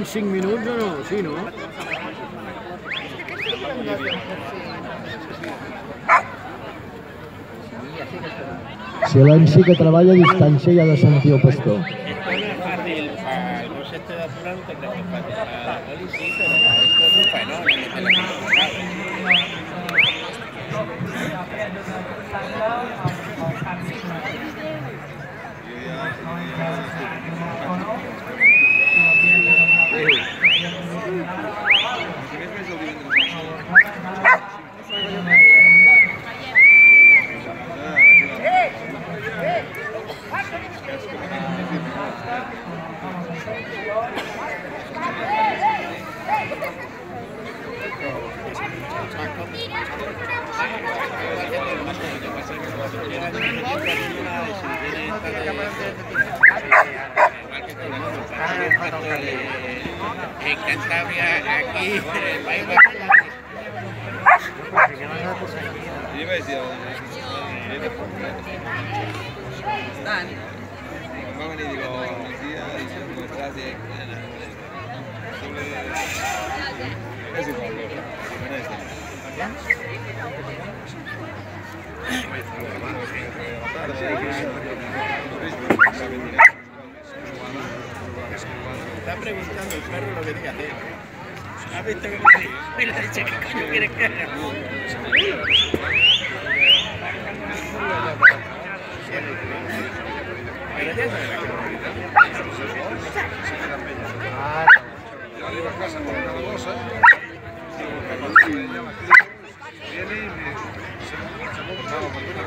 5 minuts o no? Sí, no? Silenci, que treballa a distància i ha de sentir el pastor. Esto no es fácil para el boxete de apurar, no te crees que es fácil. Para la poli sí, pero para esto es un fenómeno. En Cantabria, aquí, el país Va a venir, digo, buenos días, ¿cómo estás? Es igual, está preguntando el perro lo que tiene que hacer. ¿Has visto que me le ha dicho qué coño quieres que haga? Pero ya sabes la que arriba a casa con una cosa. Viene y se compraba por una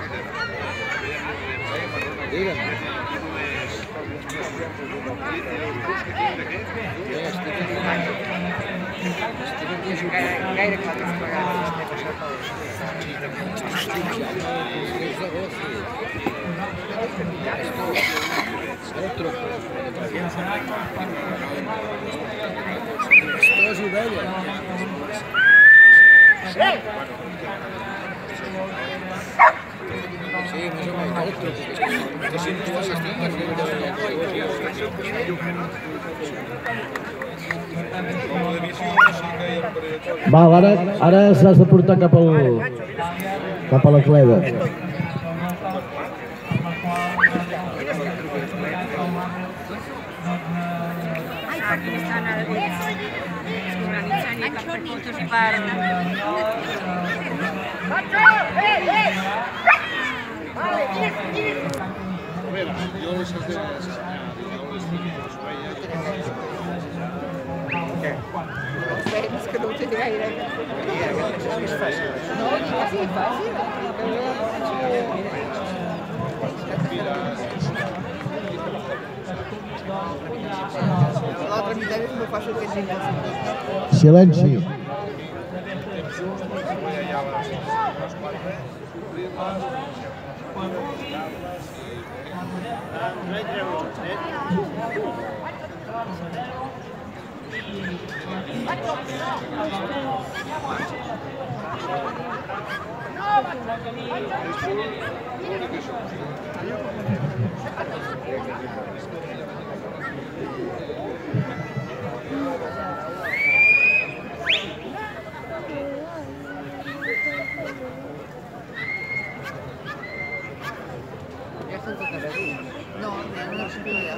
Gaire que m'ha Esto és ovella. Sí, més o menys, el truc. Que si no estàs estant, Val, ara s'has de portar cap a la cleda. Yo esas de las És que no ho té gaire. No, dic que sí, fàcil. L'altra meitat és molt fàcil que sigui. Silenci. Ja estan totes aquí. No, no sé què hi ha.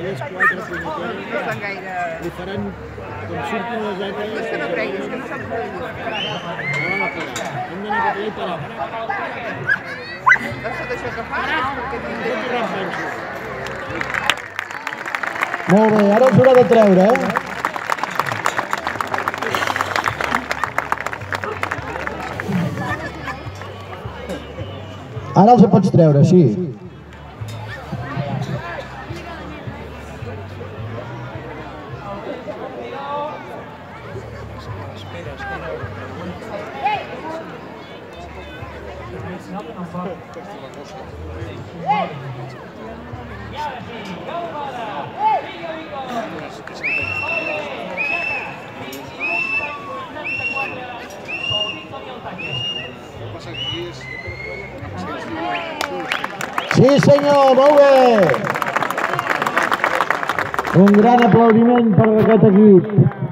Elles quatre promotores No estan gaire... li faran com surtin les altres. És que no creguis, és que no sap què dir. No van a parar. Hem d'anar cap allà i parar. Veus tot això que fa? Perquè tindré... Molt bé, ara us haurà de treure, eh? Ara els pots treure, sí. espera. Sí senyor, molt bé! Un gran aplaudiment per aquest equip.